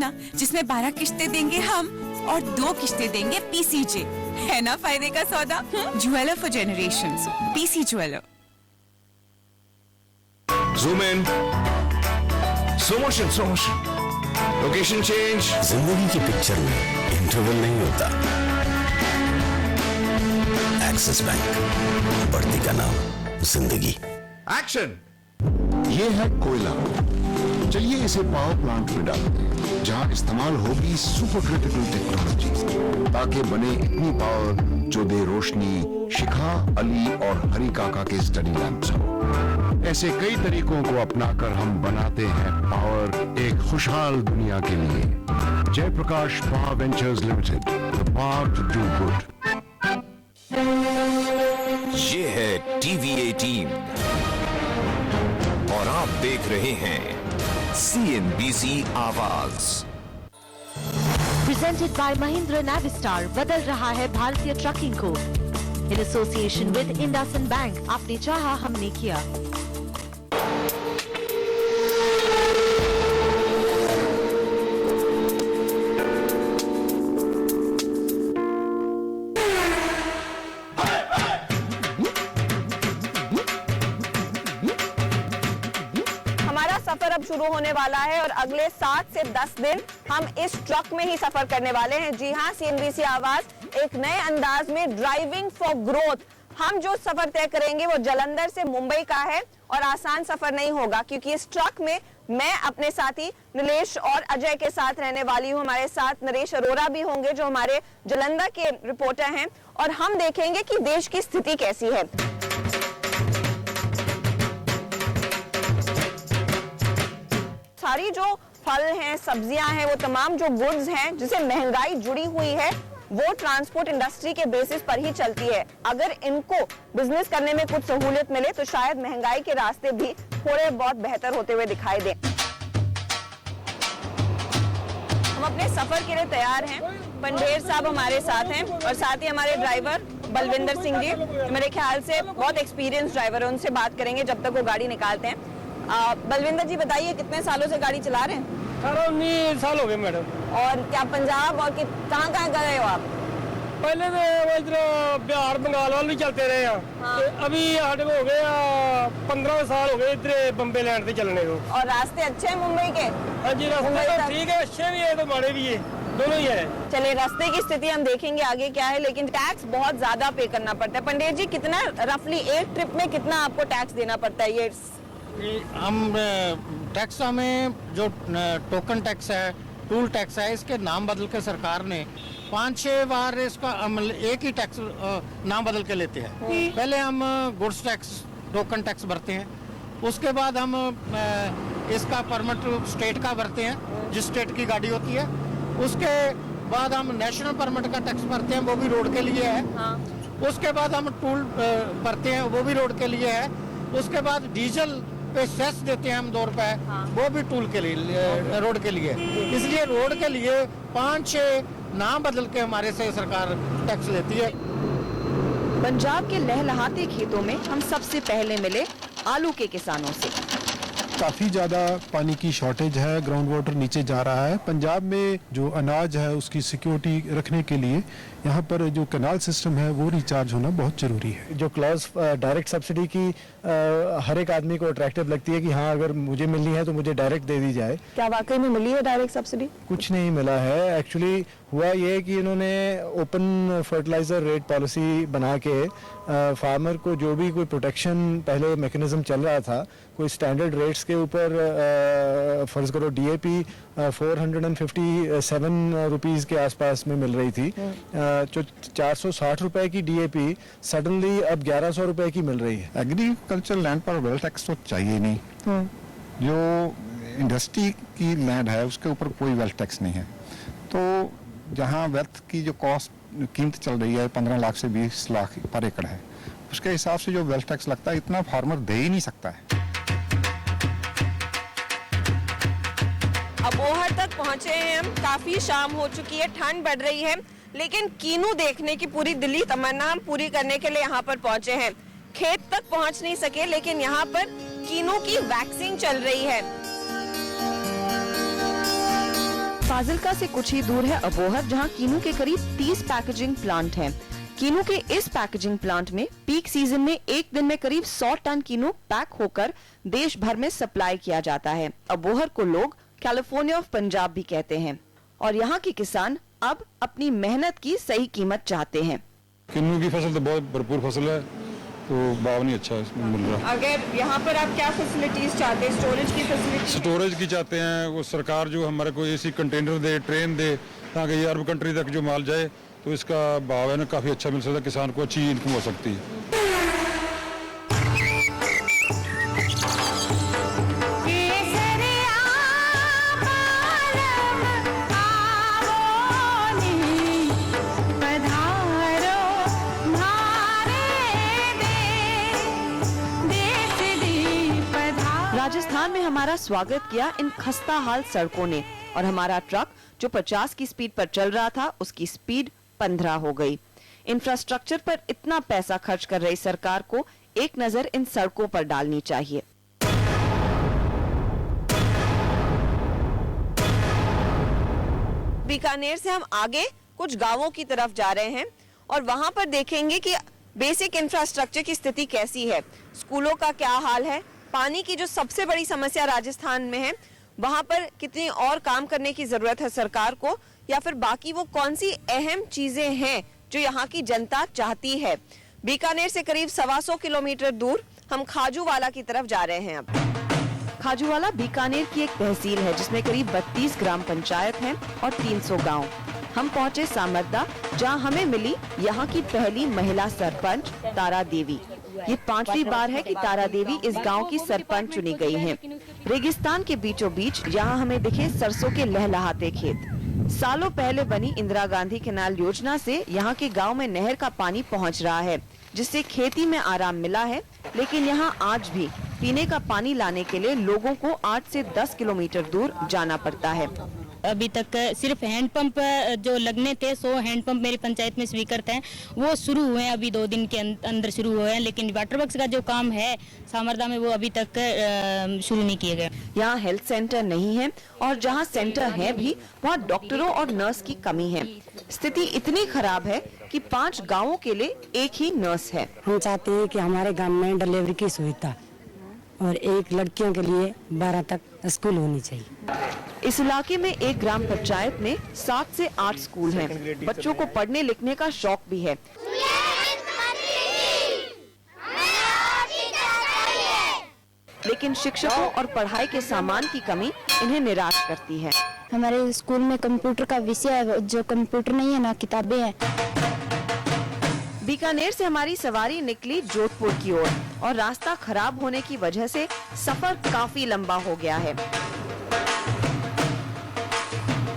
ना, जिसमें 12 किश्तें देंगे हम और 2 किश्तें देंगे पीसीजे। है ना फायदे का सौदा? Jeweller for generations, PC jeweller. Zoom in. Slow motion, slow motion. Location change. जिंदगी की पिक्चर में इंटरवल नहीं होता। एक्सिस बैंक, बढ़ती का नाम जिंदगी। Action. ये है कोयला। चलिए इसे पावर प्लांट में डालते हैं, जहां इस्तेमाल होगी सुपर क्रिटिकल टेक्नोलॉजी, ताकि बने इतनी पावर जो दे रोशनी शिखा, अली और हरी काका के स्टडी लैंप्स हो। ऐसे कई तरीकों को अपनाकर हम बनाते हैं पावर एक खुशहाल दुनिया के लिए। Jaiprakash power ventures limited, the power to do good. ये है टीवी 18 और आप देख रहे हैं CNBC आवाज। Presented by Mahindra Navistar, बदल रहा है भारतीय ट्रकिंग को। In association with IndusInd Bank, आपने चाहा हमने किया। अब शुरू होने वाला है और अगले 7 से 10 दिन हम इस ट्रक में ही सफर करने वाले हैं। जी हाँ, CNBC आवाज एक नए अंदाज में ड्राइविंग फॉर ग्रोथ। हम जो सफर तय करेंगे वो जालंधर से मुंबई का है और आसान सफर नहीं होगा, क्योंकि इस ट्रक में मैं अपने साथी नीलेश और अजय के साथ रहने वाली हूँ। हमारे साथ नरेश अरोरा भी होंगे जो हमारे जालंधर के रिपोर्टर हैं, और हम देखेंगे कि देश की स्थिति कैसी है। सारी जो फल हैं, सब्जियां हैं, वो तमाम जो गुड्स हैं जिसे महंगाई जुड़ी हुई है, वो ट्रांसपोर्ट इंडस्ट्री के बेसिस पर ही चलती है। अगर इनको बिजनेस करने में कुछ सहूलियत मिले तो शायद महंगाई के रास्ते भी थोड़े बहुत बेहतर होते हुए दिखाई दें। हम अपने सफर के लिए तैयार हैं। पंडेर साहब हमारे साथ हैं और साथ ही हमारे ड्राइवर बलविंदर सिंह जी, मेरे ख्याल से बहुत एक्सपीरियंस ड्राइवर है, उनसे बात करेंगे जब तक वो गाड़ी निकालते हैं। बलविंदर जी बताइए, कितने सालों से गाड़ी चला रहे हैं? 18-19 साल हो गए मैडम। और क्या पंजाब और कहाँ कहाँ गए हो आप? पहले तो इधर बिहार बंगाल वाले भी चलते रहे हैं। हाँ। तो अभी हमारे को हो गए 15 साल हो गए इधर बम्बे लैंड से चलने को। और रास्ते अच्छे हैं मुंबई के? हाँ जी, रास्ते तो ठीक है, अच्छे भी है तो माड़े भी है, दोनों ही है। चलिए, रास्ते की स्थिति हम देखेंगे आगे क्या है, लेकिन टैक्स बहुत ज्यादा पे करना पड़ता है। पंडित जी, कितना रफली एक ट्रिप में कितना आपको टैक्स देना पड़ता है? ये हम टैक्स, हमें जो टोकन टैक्स है, टूल टैक्स है, इसके नाम बदल के सरकार ने 5-6 बार इसका एक ही टैक्स नाम बदल के लेते हैं। पहले हम गुड्स टैक्स, टोकन टैक्स भरते हैं, उसके बाद हम इसका परमिट स्टेट का भरते हैं जिस स्टेट की गाड़ी होती है, उसके बाद हम नेशनल परमिट का टैक्स भरते हैं, वो भी रोड के लिए है। हाँ। उसके बाद हम टूल भरते हैं, वो भी रोड के लिए है। उसके बाद डीजल पे सेस देते हैं हम 2 रुपए, हाँ। वो भी टूल के लिए, रोड के लिए। इसलिए रोड के लिए 5-6 नाम बदल के हमारे से सरकार टैक्स लेती है। पंजाब के लहलहाते खेतों में हम सबसे पहले मिले आलू के किसानों से। काफ़ी ज़्यादा पानी की शॉर्टेज है, ग्राउंड वाटर नीचे जा रहा है। पंजाब में जो अनाज है उसकी सिक्योरिटी रखने के लिए यहाँ पर जो कैनाल सिस्टम है वो रिचार्ज होना बहुत ज़रूरी है। जो क्लॉज डायरेक्ट सब्सिडी की हर एक आदमी को अट्रैक्टिव लगती है कि हाँ, अगर मुझे मिलनी है तो मुझे डायरेक्ट दे दी जाए। क्या वाकई में मिली है डायरेक्ट सब्सिडी? कुछ नहीं मिला है। एक्चुअली हुआ ये कि इन्होंने ओपन फर्टिलाइजर रेट पॉलिसी बना के फार्मर को जो भी कोई प्रोटेक्शन पहले मैकेनिज्म चल रहा था, कोई स्टैंडर्ड रेट्स के ऊपर फर्ज करो DAP 457 रुपीज़ के आसपास में मिल रही थी, जो 460 रुपए की DAP सडनली अब 1100 रुपए की मिल रही है। एग्रीकल्चर लैंड पर वेल्थ टैक्स तो चाहिए नहीं। जो इंडस्ट्री की लैंड है उसके ऊपर कोई वेल्थ टैक्स नहीं है। तो जहाँ वेल्थ की जो कॉस्ट कीमत चल रही है 15 लाख से 20 लाख पर एकड़ है, उसके हिसाब से जो वेल्थ टैक्स लगता है इतना फार्मर दे ही नहीं सकता है। अबोहर तक पहुंचे हैं हम। काफी शाम हो चुकी है, ठंड बढ़ रही है, लेकिन कीनू देखने की पूरी दिली तमन्ना हम पूरी करने के लिए यहाँ पर पहुंचे हैं। खेत तक पहुंच नहीं सके, लेकिन यहाँ पर कीनू की वैक्सिंग चल रही है। फाजिल्का से कुछ ही दूर है अबोहर, जहां कीनू के करीब 30 पैकेजिंग प्लांट हैं। कीनू के इस पैकेजिंग प्लांट में पीक सीजन में एक दिन में करीब 100 टन कीनू पैक होकर देश भर में सप्लाई किया जाता है। अबोहर को लोग कैलिफोर्निया ऑफ पंजाब भी कहते हैं और यहाँ के किसान अब अपनी मेहनत की सही कीमत चाहते हैं। किन्नू की फसल तो बहुत भरपूर फसल है, तो भाव नहीं अच्छा इसमें मिल रहा। अगर यहाँ पर आप क्या फैसिलिटीज चाहते हैं? स्टोरेज की फैसिलिटी? स्टोरेज की चाहते हैं, वो सरकार जो हमारे को ऐसी कंटेनर दे, ट्रेन दे, ताकि ये अरब कंट्री तक जो माल जाए, तो इसका भाव है ना काफी अच्छा मिल सकता है, किसान को अच्छी इनकम हो सकती है। राजस्थान में हमारा स्वागत किया इन खस्ता हाल सड़कों ने और हमारा ट्रक जो 50 की स्पीड पर चल रहा था उसकी स्पीड 15 हो गई। इंफ्रास्ट्रक्चर पर इतना पैसा खर्च कर रही सरकार को एक नजर इन सड़कों पर डालनी चाहिए। बीकानेर से हम आगे कुछ गांवों की तरफ जा रहे हैं और वहां पर देखेंगे कि बेसिक इंफ्रास्ट्रक्चर की स्थिति कैसी है, स्कूलों का क्या हाल है, पानी की जो सबसे बड़ी समस्या राजस्थान में है वहां पर कितनी और काम करने की जरूरत है सरकार को, या फिर बाकी वो कौन सी अहम चीजें हैं जो यहाँ की जनता चाहती है। बीकानेर से करीब 125 किलोमीटर दूर हम खाजूवाला की तरफ जा रहे हैं। अब खाजूवाला बीकानेर की एक तहसील है जिसमें करीब 32 ग्राम पंचायत हैं और 300 गांव। हम पहुंचे सामरदा, जहां हमें मिली यहाँ की पहली महिला सरपंच तारा देवी। ये 5वीं बार है कि तारा देवी इस गांव की सरपंच चुनी गई हैं। रेगिस्तान के बीचों बीच यहाँ हमें दिखे सरसों के लहलहाते खेत। सालों पहले बनी इंदिरा गांधी कैनाल योजना से यहाँ के गांव में नहर का पानी पहुँच रहा है, जिससे खेती में आराम मिला है। लेकिन यहाँ आज भी पीने का पानी लाने के लिए लोगों को 8 से 10 किलोमीटर दूर जाना पड़ता है। अभी तक सिर्फ हैंडपंप जो लगने थे 100 हैंडपंप मेरी पंचायत में स्वीकृत हैं, वो शुरू हुए हैं, अभी 2 दिन के अंदर शुरू हुए हैं। लेकिन वाटर वर्क्स का जो काम है सामरदा में वो अभी तक शुरू नहीं किए गए। यहाँ हेल्थ सेंटर नहीं है और जहाँ सेंटर है भी वहाँ डॉक्टरों और नर्स की कमी है। स्थिति इतनी खराब है कि 5 गाँवों के लिए एक ही नर्स है। हम चाहते हैं कि हमारे गाँव में डिलीवरी की सुविधा और एक लड़कियों के लिए 12 तक स्कूल होनी चाहिए। इस इलाके में एक ग्राम पंचायत में 7 से 8 स्कूल हैं। बच्चों को पढ़ने लिखने का शौक भी है। लेकिन शिक्षकों और पढ़ाई के सामान की कमी इन्हें निराश करती है। हमारे स्कूल में कंप्यूटर का विषय है, जो कंप्यूटर नहीं है ना किताबें हैं। बीकानेर से हमारी सवारी निकली जोधपुर की ओर और रास्ता खराब होने की वजह से सफर काफी लंबा हो गया है।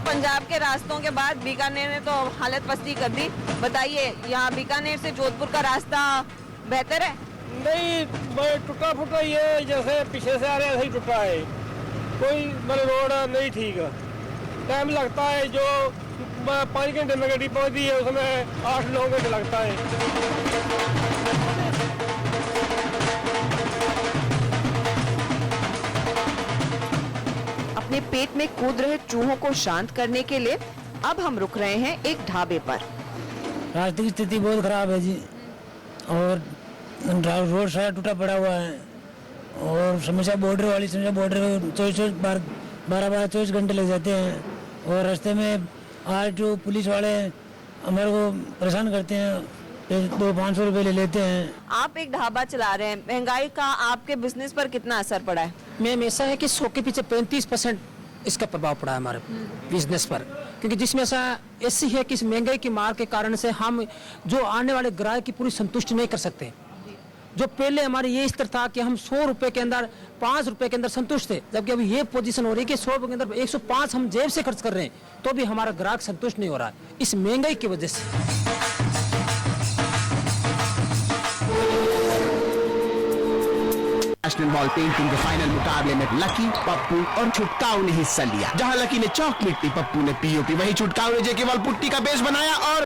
पंजाब के रास्तों के बाद बीकानेर ने तो हालत पस्ती कर दी। बताइए, यहाँ बीकानेर से जोधपुर का रास्ता बेहतर है? नहीं, टूटा फूटा ही है, जैसे पीछे से आ रहे हैं ऐसे ही टूटा है, कोई रोड नहीं ठीक है। टाइम लगता है, जो 5 घंटे में गाड़ी पहुंचती है उसमें 8-9 घंटे लगता है। अपने पेट में कूद रहे चूहों को शांत करने के लिए अब हम रुक रहे हैं एक ढाबे पर। रास्ते की स्थिति बहुत खराब है जी, और रोड सारा टूटा पड़ा हुआ है, और समस्या बॉर्डर वाली समस्या, बॉर्डर 24 घंटे लग जाते हैं, और रास्ते में आज जो पुलिस वाले हमारे को परेशान करते हैं, 200-500 रुपए ले लेते हैं। आप एक ढाबा चला रहे हैं, महंगाई का आपके बिजनेस पर कितना असर पड़ा है? मैम ऐसा है कि 100 के पीछे 35% इसका प्रभाव पड़ा है हमारे बिजनेस पर, क्योंकि जिसमें ऐसी है कि इस महंगाई की मार के कारण से हम जो आने वाले ग्राहक की पूरी संतुष्टि नहीं कर सकते। जो पहले हमारे ये स्तर था कि हम 100 रुपए के अंदर 5 रुपए के अंदर संतुष्ट थे, जबकि अभी ये पोजीशन हो रही है कि 100 रुपए के अंदर 105 हम जेब से खर्च कर रहे हैं, तो भी हमारा ग्राहक संतुष्ट नहीं हो रहा है इस महंगाई की वजह से। नेशनल बॉल पेंटिंग के फाइनल मुकाबले में लकी, पप्पू और छुटकाऊ ने हिस्सा लिया। जहां लकी ने चौक मिट्टी, पप्पू ने पीओपी, वहीं छुटकाऊ ने जेके बॉल पुट्टी का बेस बनाया और